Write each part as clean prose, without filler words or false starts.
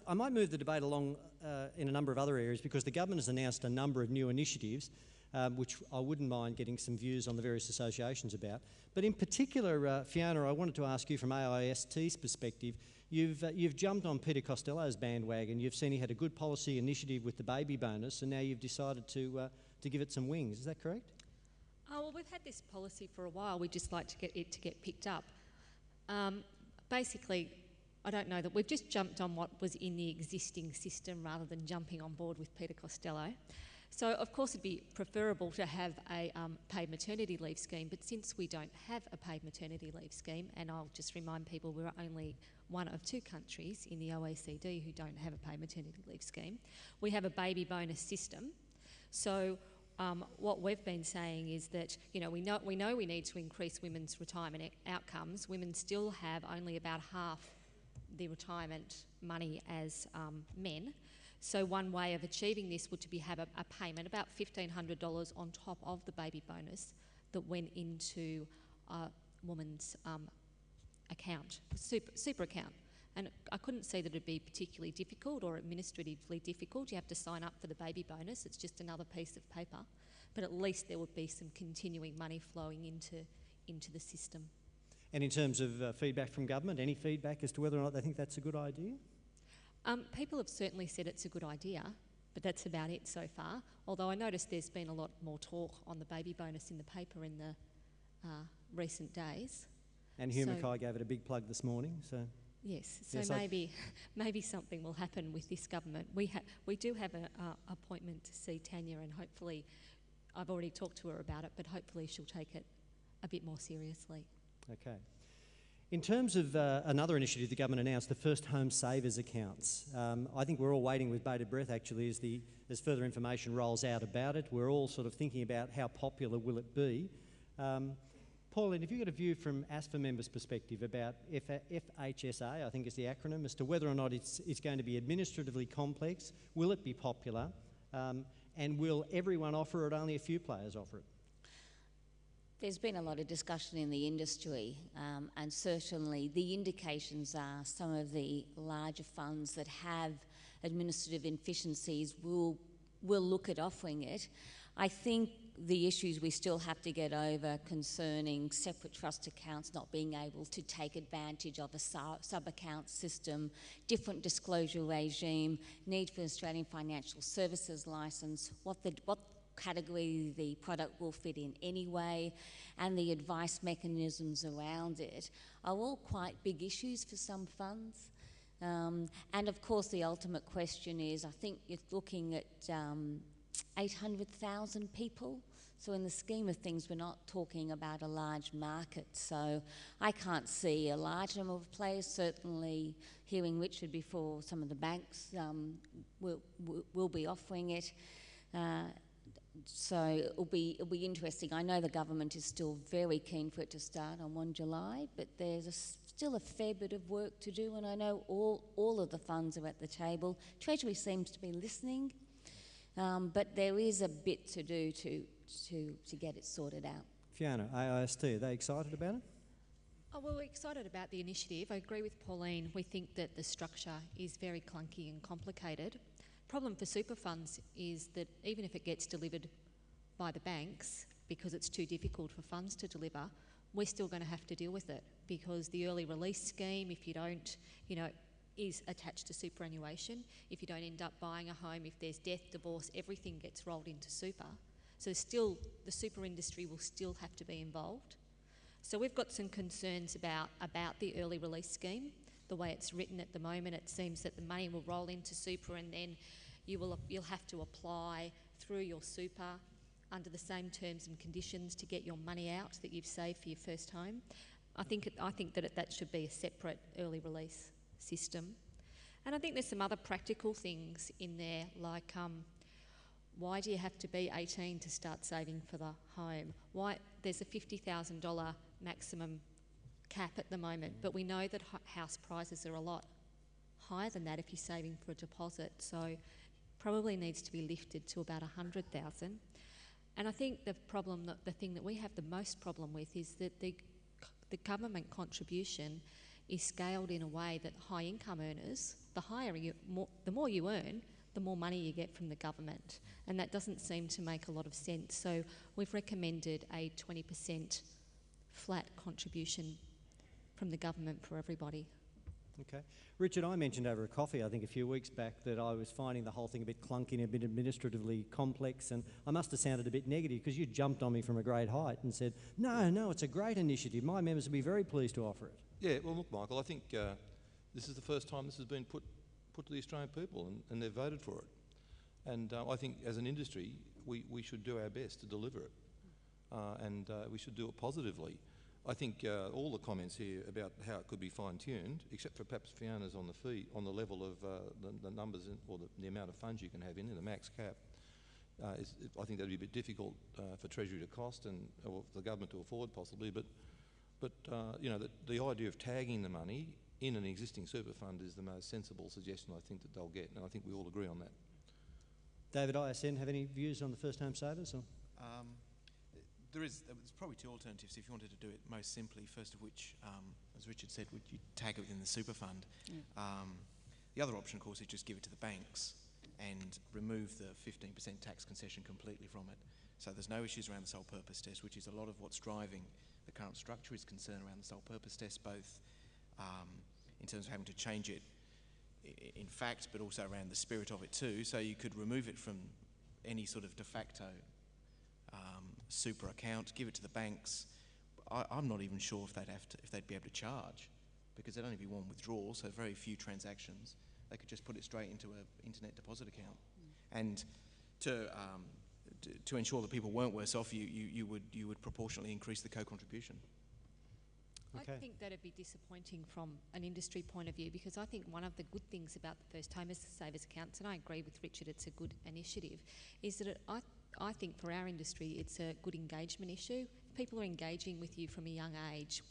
I might move the debate along in a number of other areas, because the government has announced a number of new initiatives, which I wouldn't mind getting some views on the various associations about. But in particular, Fiona, I wanted to ask you from AIST's perspective. You've jumped on Peter Costello's bandwagon. You've seen he had a good policy initiative with the baby bonus, and now you've decided to give it some wings. Is that correct? Oh, well, we've had this policy for a while. We'd just like to get it to get picked up. Basically, I don't know that we've just jumped on what was in the existing system rather than jumping on board with Peter Costello. So, of course, it'd be preferable to have a paid maternity leave scheme, but since we don't have a paid maternity leave scheme, and I'll just remind people we're only one of 2 countries in the OECD who don't have a paid maternity leave scheme, we have a baby bonus system. So what we've been saying is that, you know, we know we need to increase women's retirement outcomes. Women still have only about half the retirement money as men. So one way of achieving this would be have a payment, about $1,500 on top of the baby bonus that went into a woman's account, super account. And I couldn't see that it'd be particularly difficult or administratively difficult. You have to sign up for the baby bonus. It's just another piece of paper. But at least there would be some continuing money flowing into the system. And in terms of feedback from government, any feedback as to whether or not they think that's a good idea? People have certainly said it's a good idea, but that's about it so far. Although I noticed there's been a lot more talk on the baby bonus in the paper in the recent days. And Hugh Mackay gave it a big plug this morning, so... Yes, so maybe something will happen with this government. We do have an appointment to see Tanya, and hopefully, I've already talked to her about it, but hopefully she'll take it a bit more seriously. Okay. In terms of another initiative the government announced, the first home savers accounts. I think we're all waiting with bated breath, actually, as further information rolls out about it. We're all sort of thinking about how popular will it be. Pauline, have you got a view from ASFA members' perspective about FHSA, I think is the acronym, as to whether or not it's going to be administratively complex? Will it be popular? And will everyone offer it, only a few players offer it? There's been a lot of discussion in the industry, and certainly the indications are some of the larger funds that have administrative inefficiencies will look at offering it. I think the issues we still have to get over concerning separate trust accounts not being able to take advantage of a sub-account system, different disclosure regime, need for Australian financial services licence, what category the product will fit in anyway, and the advice mechanisms around it are all quite big issues for some funds. And of course the ultimate question is, I think you're looking at 800,000 people. So in the scheme of things, we're not talking about a large market. So I can't see a large number of players. Certainly hearing Richard before, some of the banks will be offering it. So it'll be interesting. I know the government is still very keen for it to start on 1 July, but there's still a fair bit of work to do, and I know all of the funds are at the table. Treasury seems to be listening, but there is a bit to do to get it sorted out. Fiona, AIST, are they excited about it? Oh, well, we're excited about the initiative. I agree with Pauline. We think that the structure is very clunky and complicated. Problem for super funds is that even if it gets delivered by the banks, because it's too difficult for funds to deliver, we're still going to have to deal with it, because the early release scheme, if you don't, is attached to superannuation. If you don't end up buying a home, if there's death, divorce, everything gets rolled into super. So still, the super industry will still have to be involved. So we've got some concerns about the early release scheme. The way it's written at the moment, it seems that the money will roll into super, and then you'll have to apply through your super under the same terms and conditions to get your money out that you've saved for your first home. I think that should be a separate early release system. And I think there's some other practical things in there, like why do you have to be 18 to start saving for the home? Why there's a $50,000 maximum cap at the moment, but we know that house prices are a lot higher than that if you're saving for a deposit, so probably needs to be lifted to about 100,000. And I think the thing that we have the most problem with is that the government contribution is scaled in a way that high income earners, the more you earn, the more money you get from the government. And that doesn't seem to make a lot of sense. So we've recommended a 20% flat contribution from the government for everybody. Okay. Richard, I mentioned over a coffee, I think a few weeks back, that I was finding the whole thing a bit clunky and a bit administratively complex, and I must have sounded a bit negative because you jumped on me from a great height and said, no, it's a great initiative. My members will be very pleased to offer it. Yeah, well, look, Michael, I think this is the first time this has been put to the Australian people, and they've voted for it. And I think as an industry, we should do our best to deliver it, and we should do it positively. I think all the comments here about how it could be fine-tuned, except for perhaps Fiona's on the fee, on the level of the numbers or the amount of funds you can have in the max cap. I think that'd be a bit difficult for Treasury to cost or for the government to afford possibly. But you know, the idea of tagging the money in an existing super fund is the most sensible suggestion I think that they'll get, and I think we all agree on that. David, ISN, have any views on the first home savers? Or? There's probably two alternatives if you wanted to do it most simply, first of which, as Richard said, would you tag it within the super fund. The other option, of course, is just give it to the banks and remove the 15% tax concession completely from it. So there's no issues around the sole purpose test, which is a lot of what's driving the current structure, is concern around the sole purpose test, both in terms of having to change it in fact, but also around the spirit of it too. So you could remove it from any sort of de facto super account, give it to the banks. I'm not even sure if they'd be able to charge, because there'd only be one withdrawal, so very few transactions. They could just put it straight into an internet deposit account. And to ensure that people weren't worse off, you would proportionally increase the co-contribution. Okay. I think that'd be disappointing from an industry point of view, because I think one of the good things about the first home savers accounts, and I agree with Richard, it's a good initiative, is that I think for our industry it's a good engagement issue. If people are engaging with you from a young age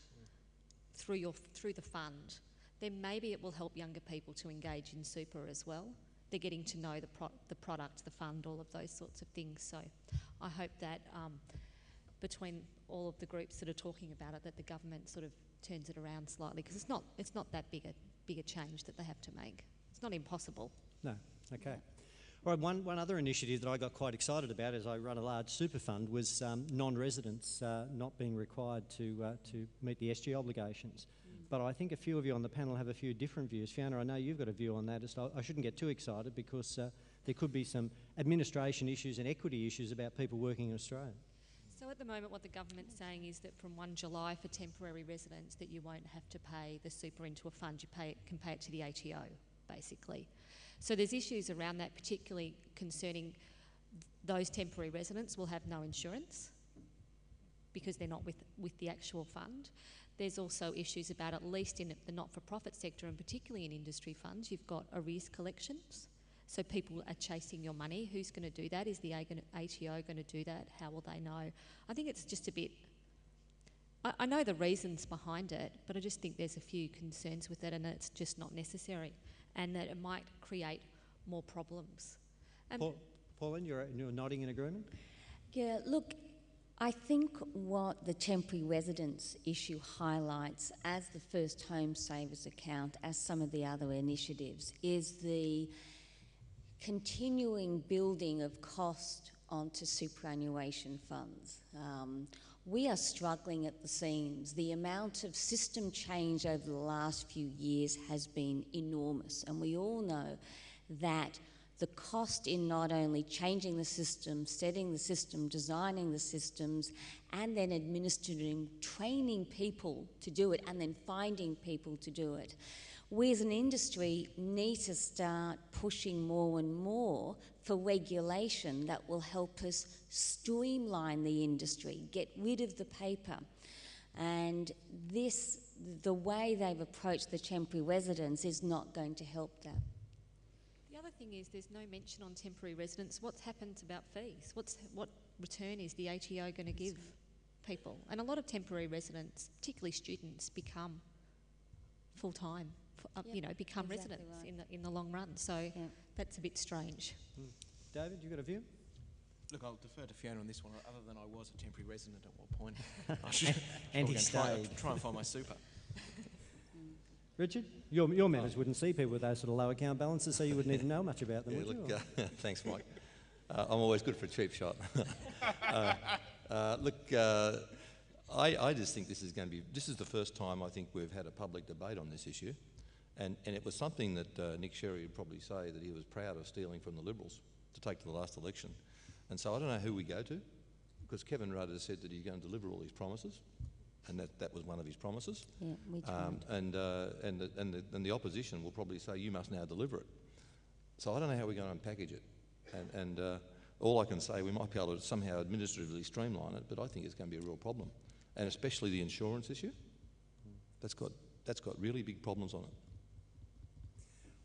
through the fund, then maybe it will help younger people to engage in super as well. They're getting to know the product, the fund, all of those sorts of things. So I hope that between all of the groups that are talking about it, that the government sort of turns it around slightly, because it's not that big a change that they have to make. It's not impossible. No. Okay. All right, one other initiative that I got quite excited about as I run a large super fund was non-residents not being required to meet the SG obligations. But I think a few of you on the panel have a few different views. Fiona, I know you've got a view on that. I shouldn't get too excited, because there could be some administration issues and equity issues about people working in Australia. So at the moment what the government's saying is that from 1 July for temporary residents that you won't have to pay the super into a fund, you can pay it to the ATO, basically. So there's issues around that, particularly concerning those temporary residents will have no insurance because they're not with the actual fund. There's also issues about, at least in the not-for-profit sector and particularly in industry funds, you've got arrears collections. So people are chasing your money. Who's going to do that? Is the ATO going to do that? How will they know? I think it's just a bit... I know the reasons behind it, but I just think there's a few concerns with it, and it's just not necessary, and that it might create more problems. Pauline, you're nodding in agreement? Yeah, look, I think what the temporary residence issue highlights, as the first home savers account, as some of the other initiatives, is the continuing building of cost onto superannuation funds. We are struggling at the seams. The amount of system change over the last few years has been enormous, and we all know that the cost in not only changing the system, setting the system, designing the systems, and then administering, training people to do it, and then finding people to do it. We as an industry need to start pushing more and more for regulation that will help us streamline the industry, get rid of the paper. And the way they've approached the temporary residents is not going to help that. The other thing is there's no mention on temporary residents. What's happened about fees? What return is the ATO going to give people? And a lot of temporary residents, particularly students, become full-time, become residents right. in the long run. So that's a bit strange. David, you got a view? Look, I'll defer to Fiona on this one. Other than I was a temporary resident at what point? And he stayed. Try and find my super. Richard, your members wouldn't see people with those sort of low account balances, so you wouldn't even know much about them, Yeah, would you? look, thanks, Mike. I'm always good for a cheap shot. I just think this is going to be, this is the first time I think we've had a public debate on this issue, and it was something that Nick Sherry would probably say that he was proud of stealing from the Liberals to take to the last election. And so I don't know who we go to, because Kevin Rudd has said that he's going to deliver all his promises, and that was one of his promises. Yeah, we tried. And the opposition will probably say, you must now deliver it. So I don't know how we're going to unpackage it. And all I can say, we might be able to somehow administratively streamline it, but I think it's going to be a real problem. And especially the insurance issue, that's got really big problems on it.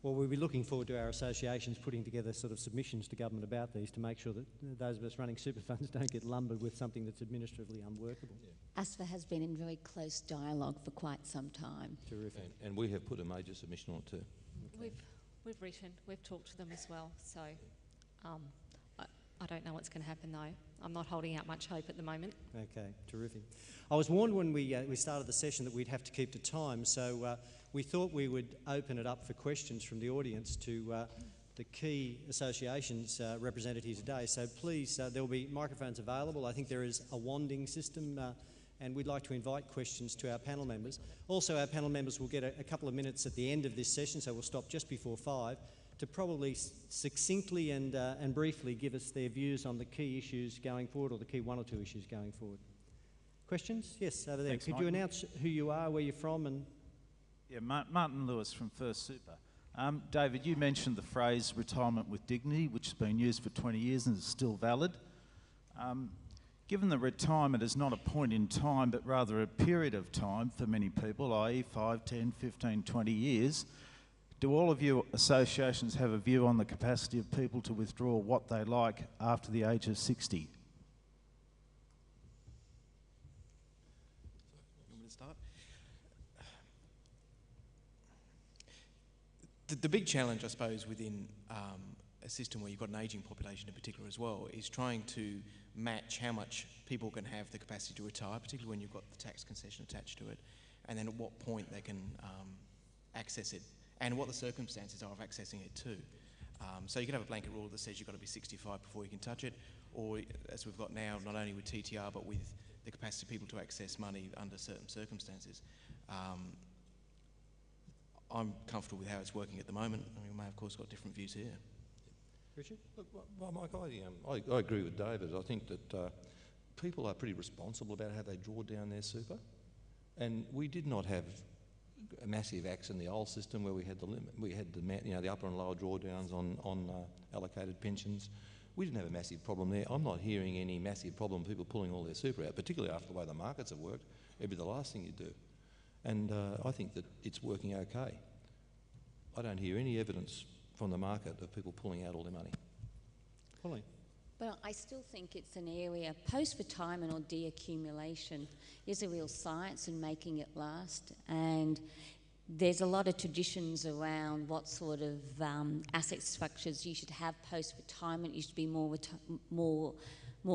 Well, we'll be looking forward to our associations putting together sort of submissions to government about these to make sure that those of us running super funds don't get lumbered with something that's administratively unworkable. Yeah. ASFA has been in very close dialogue for quite some time. Terrific. And we have put a major submission on it too. Okay. We've written, we've talked to them as well, so I don't know what's going to happen though. I'm not holding out much hope at the moment. Okay, terrific. I was warned when we started the session that we'd have to keep to time, so we thought we would open it up for questions from the audience to the key associations represented here today. So please, there will be microphones available. I think there is a wanding system, and we'd like to invite questions to our panel members. Also, our panel members will get a couple of minutes at the end of this session, so we'll stop just before 5, to probably succinctly and briefly give us their views on the key issues going forward, or the key one or two issues going forward. Questions? Yes, over there. Thanks, Could Mike. you announce who you are, where you're from, and... Yeah, Martin Lewis from First Super. David, you mentioned the phrase retirement with dignity, which has been used for 20 years and is still valid. Given that retirement is not a point in time, but rather a period of time for many people, i.e. 5, 10, 15, 20 years, do all of your associations have a view on the capacity of people to withdraw what they like after the age of 60? You want me to start? The big challenge, I suppose, within a system where you've got an ageing population in particular as well, is trying to match how much people can have the capacity to retire, particularly when you've got the tax concession attached to it, and then at what point they can access it, and what the circumstances are of accessing it too. So you can have a blanket rule that says you've got to be 65 before you can touch it, or as we've got now, not only with TTR but with the capacity of people to access money under certain circumstances. I'm comfortable with how it's working at the moment. I mean, we may, of course, got different views here. Richard? Look, well, Mike, I agree with David. I think that people are pretty responsible about how they draw down their super, and we did not have a massive axe in the old system where we had the limit, the upper and lower drawdowns on allocated pensions. We didn't have a massive problem there. I'm not hearing any massive problem with people pulling all their super out, particularly after the way the markets have worked. It'd be the last thing you do. And I think that it's working okay. I don't hear any evidence from the market of people pulling out all their money. Pauline? But I still think it's an area, post-retirement or deaccumulation is a real science in making it last, and there's a lot of traditions around what sort of asset structures you should have post-retirement. You should be more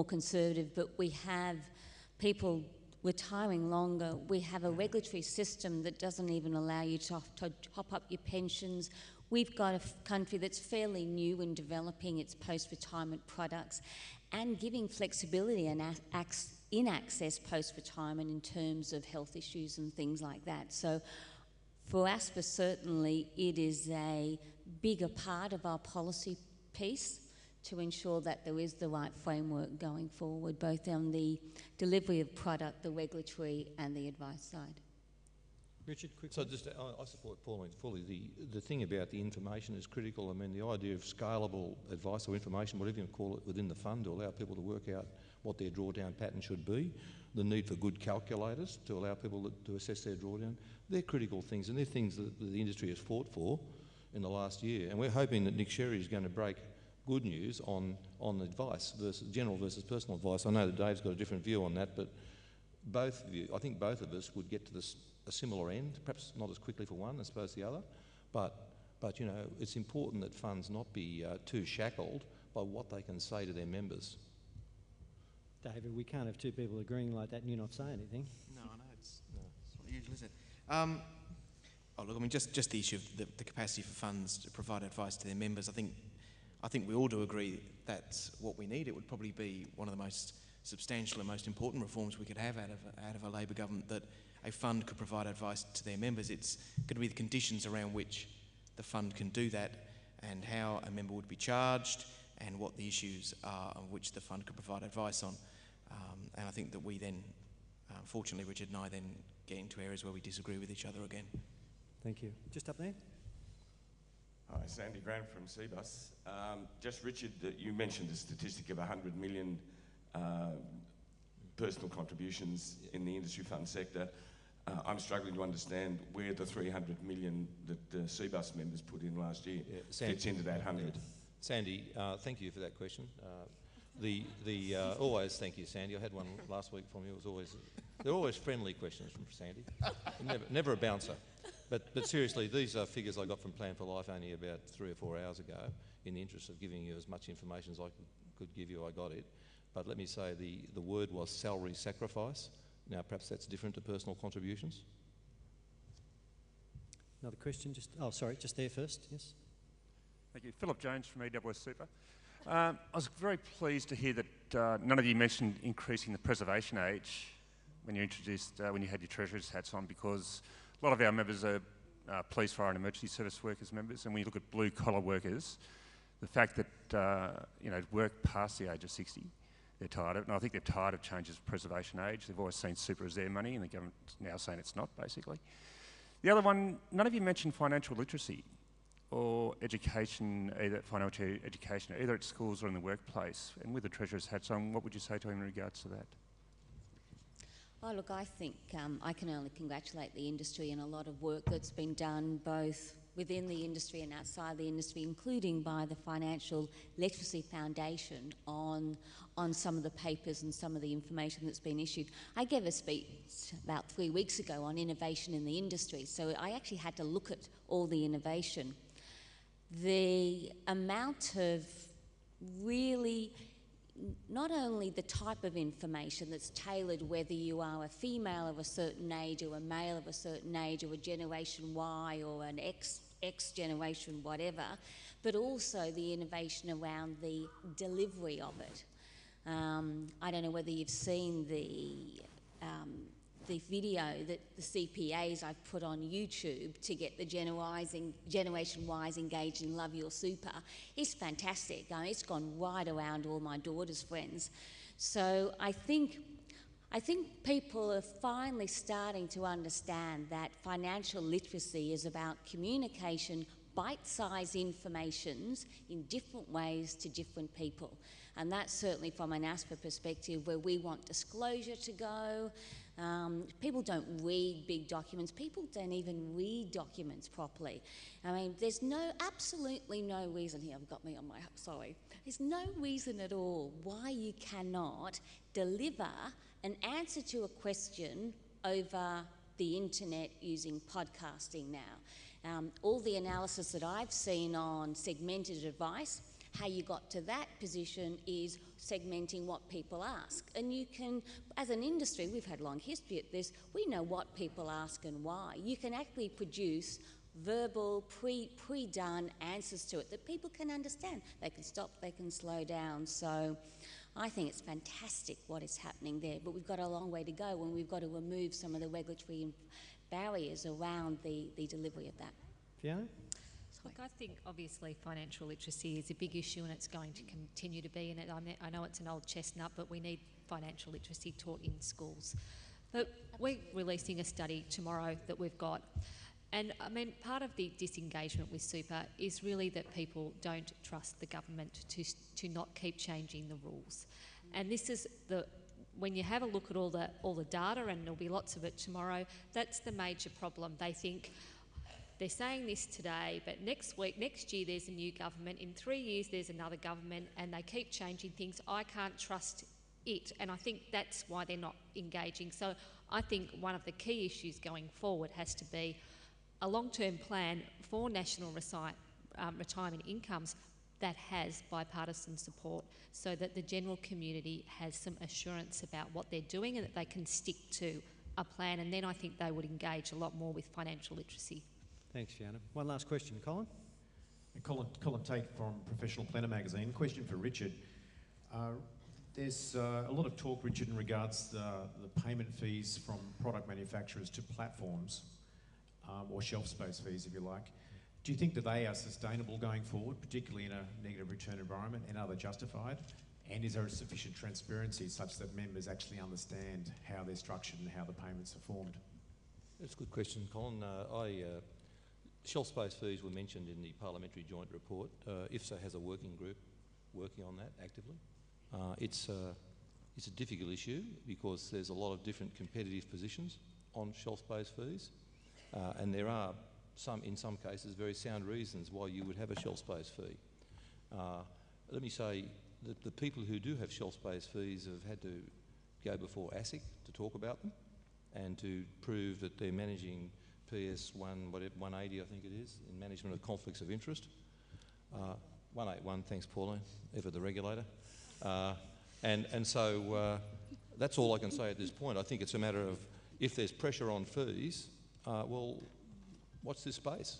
conservative, but we have people retiring longer. We have a regulatory system that doesn't even allow you to top up your pensions. We've got a country that's fairly new in developing its post-retirement products and giving flexibility and in access post-retirement in terms of health issues and things like that. So for ASFA, certainly it is a bigger part of our policy piece to ensure that there is the right framework going forward, both on the delivery of product, the regulatory and the advice side. Richard, quickly. So just, I support Pauline fully. The thing about the information is critical. I mean, the idea of scalable advice or information, whatever you call it, within the fund to allow people to work out what their drawdown pattern should be, the need for good calculators to allow people to assess their drawdown, they're critical things, and they're things that the industry has fought for in the last year. And we're hoping that Nick Sherry is going to break good news on advice versus general versus personal advice. I know that Dave's got a different view on that, but I think both of us would get to a similar end, perhaps not as quickly for one as opposed to the other, but you know, it's important that funds not be too shackled by what they can say to their members. David, we can't have two people agreeing like that and you not say anything. No, I know, it's not usual, is it? Oh, look, I mean, just the issue of the capacity for funds to provide advice to their members. I think we all do agree that's what we need. It would probably be one of the most substantial and most important reforms we could have out of a Labor government, that a fund could provide advice to their members. It's going to be the conditions around which the fund can do that, and how a member would be charged, and what the issues are on which the fund could provide advice on. And I think that we then, fortunately, Richard and I then get into areas where we disagree with each other again. Thank you. Just up there. Hi, Sandy Grant from CBUS. Just Richard, you mentioned a statistic of 100 million personal contributions in the industry fund sector. I'm struggling to understand where the 300 million that the CBUS members put in last year fits into that 100. Sandy, thank you for that question. Always thank you, Sandy. I had one last week from you. They're always friendly questions from Sandy. Never a bouncer. But seriously, these are figures I got from Plan for Life only about 3 or 4 hours ago. In the interest of giving you as much information as I could give you, I got it. But let me say the word was salary sacrifice. Now, perhaps that's different to personal contributions. Another question? Just there first, yes. Thank you. Philip Jones from AWS Super. I was very pleased to hear that none of you mentioned increasing the preservation age when you had your Treasurer's hats on, because a lot of our members are police, fire and emergency service workers members, and when you look at blue-collar workers, the fact that work past the age of 60, they're tired of it, and I think they're tired of changes of preservation age. They've always seen super as their money, and the government's now saying it's not, basically. The other one, none of you mentioned financial literacy or education, either financial education, either at schools or in the workplace. And with the Treasurer's hats on, what would you say to him in regards to that? Oh, look, I think I can only congratulate the industry and a lot of work that's been done both within the industry and outside the industry, including by the Financial Literacy Foundation on some of the papers and some of the information that's been issued. I gave a speech about 3 weeks ago on innovation in the industry, so I actually had to look at all the innovation. The amount of really, not only the type of information that's tailored, whether you are a female of a certain age or a male of a certain age or a Generation Y or an X generation, whatever, but also the innovation around the delivery of it. I don't know whether you've seen the video that the CPAs I've put on YouTube to get the Generation Ys engaged in Love Your Super. It's fantastic. I mean, it's gone right around all my daughter's friends. So I think people are finally starting to understand that financial literacy is about communication, bite-sized informations in different ways to different people. And that's certainly from an ASFA perspective where we want disclosure to go. People don't read big documents. People don't even read documents properly. I mean, there's absolutely no reason here. I've got me on my, sorry. There's no reason at all why you cannot deliver an answer to a question over the internet using podcasting now. All the analysis that I've seen on segmented advice, how you got to that position is segmenting what people ask. And you can, as an industry, we've had a long history at this, we know what people ask and why. You can actually produce verbal, pre-done answers to it that people can understand. They can stop, they can slow down. So I think it's fantastic what is happening there, but we've got a long way to go and we've got to remove some of the regulatory barriers around the delivery of that. Fiona? Look, I think obviously financial literacy is a big issue and it's going to continue to be, and I know it's an old chestnut, but we need financial literacy taught in schools. But we're releasing a study tomorrow that we've got, and I mean, part of the disengagement with super is really that people don't trust the government to not keep changing the rules. And this is when you have a look at all the data, and there'll be lots of it tomorrow, that's the major problem. They think, they're saying this today, but next year there's a new government, in 3 years there's another government, and they keep changing things. I can't trust it, and I think that's why they're not engaging. So I think one of the key issues going forward has to be a long-term plan for national retirement incomes that has bipartisan support, so that the general community has some assurance about what they're doing and that they can stick to a plan, and then I think they would engage a lot more with financial literacy. Thanks, Fiona. One last question, Colin. Colin Tate from Professional Planner magazine. Question for Richard. There's a lot of talk, Richard, in regards to the payment fees from product manufacturers to platforms, or shelf space fees, if you like. Do you think that they are sustainable going forward, particularly in a negative return environment, and are they justified? And is there sufficient transparency such that members actually understand how they're structured and how the payments are formed? That's a good question, Colin. Shelf space fees were mentioned in the Parliamentary Joint Report. IFSA has a working group working on that actively. It's a difficult issue because there's a lot of different competitive positions on shelf space fees, and there are in some cases, very sound reasons why you would have a shelf space fee. Let me say that the people who do have shelf space fees have had to go before ASIC to talk about them and to prove that they're managing PS 180, I think it is, in management of conflicts of interest. 181, thanks Pauline, ever the regulator. So that's all I can say at this point. I think it's a matter of, if there's pressure on fees, well, what's this space?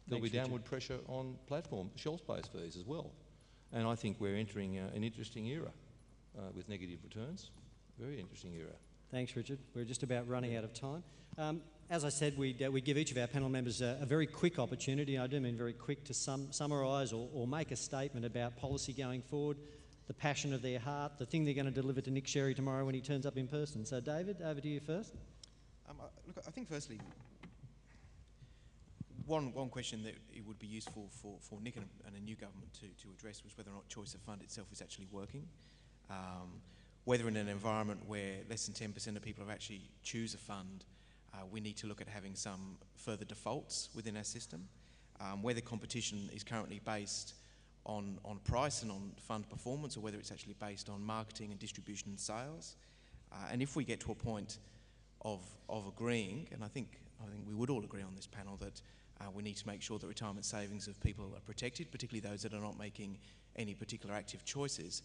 There'll be downward pressure on platform shelf space fees as well. And I think we're entering an interesting era with negative returns. Very interesting era. Thanks, Richard. We're just about running out of time. As I said, we give each of our panel members a very quick opportunity, I do mean very quick, to summarise or make a statement about policy going forward, the passion of their heart, the thing they're going to deliver to Nick Sherry tomorrow when he turns up in person. So, David, over to you first. Look, I think firstly, one question that it would be useful for Nick and a new government to address was whether or not choice of fund itself is actually working. Whether in an environment where less than 10% of people have actually choose a fund, we need to look at having some further defaults within our system. Whether competition is currently based on price and on fund performance, or whether it's actually based on marketing and distribution and sales. And if we get to a point of agreeing, and I think we would all agree on this panel that we need to make sure that retirement savings of people are protected, particularly those that are not making any particular active choices,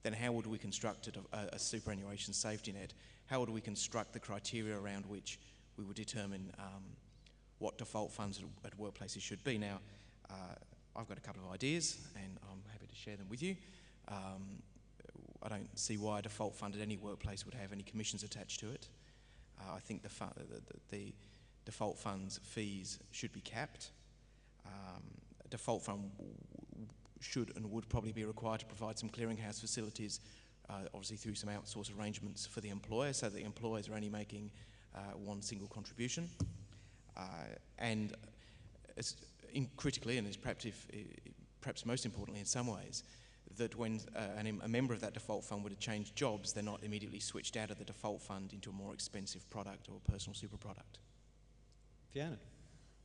then how would we construct a superannuation safety net? How would we construct the criteria around which we would determine what default funds at workplaces should be? Now, I've got a couple of ideas and I'm happy to share them with you. I don't see why a default fund at any workplace would have any commissions attached to it. I think the default funds fees should be capped. A default fund should and would probably be required to provide some clearinghouse facilities, obviously through some outsource arrangements for the employer, so that the employers are only making one single contribution. And critically, and is perhaps most importantly in some ways, that when a member of that default fund were to change jobs, they're not immediately switched out of the default fund into a more expensive product or a personal super product. Fiona.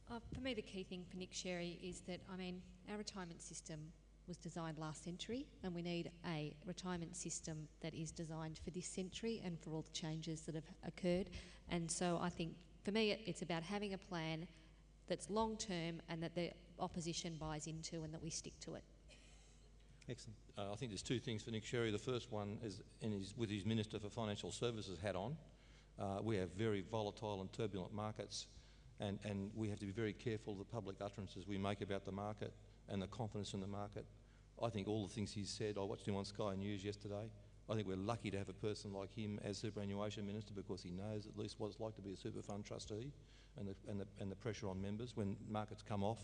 For me, the key thing for Nick Sherry is that, our retirement system was designed last century, and we need a retirement system that is designed for this century and for all the changes that have occurred. And so I think, for me, it's about having a plan that's long-term and that the opposition buys into and that we stick to it. Excellent. I think there's two things for Nick Sherry. The first one is with his Minister for Financial Services hat on. We have very volatile and turbulent markets, and we have to be very careful of the public utterances we make about the market and the confidence in the market. I think all the things he's said, I watched him on Sky News yesterday. I think we're lucky to have a person like him as Superannuation Minister, because he knows at least what it's like to be a super fund trustee and the pressure on members when markets come off.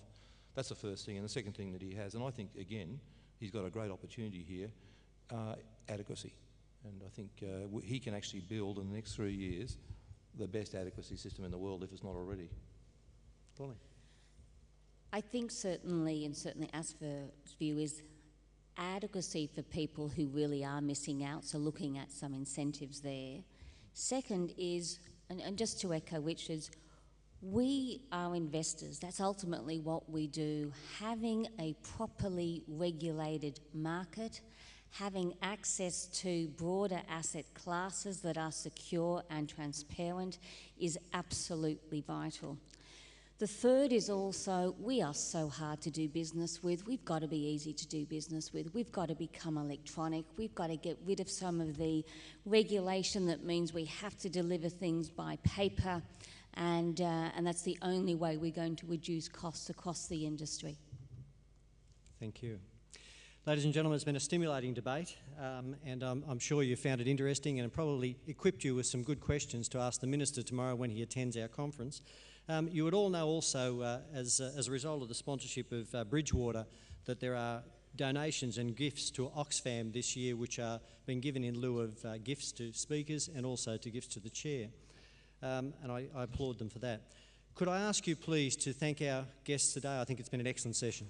That's the first thing. And the second thing that he has, and I think, again, he's got a great opportunity here, adequacy. And I think he can actually build in the next 3 years the best adequacy system in the world, if it's not already. Pauline. I think certainly ASFA's view is adequacy for people who really are missing out, so looking at some incentives there. Second is, and just to echo Richard's, we are investors. That's ultimately what we do. Having a properly regulated market, having access to broader asset classes that are secure and transparent is absolutely vital. The third is also, we are so hard to do business with. We've got to be easy to do business with. We've got to become electronic. We've got to get rid of some of the regulation that means we have to deliver things by paper. and that's the only way we're going to reduce costs across the industry. Thank you. Ladies and gentlemen, it's been a stimulating debate, and I'm sure you found it interesting and probably equipped you with some good questions to ask the Minister tomorrow when he attends our conference. You would all know also, as a result of the sponsorship of Bridgewater, that there are donations and gifts to Oxfam this year which are being given in lieu of gifts to speakers and also to gifts to the Chair. And I applaud them for that. Could I ask you please to thank our guests today? I think it's been an excellent session.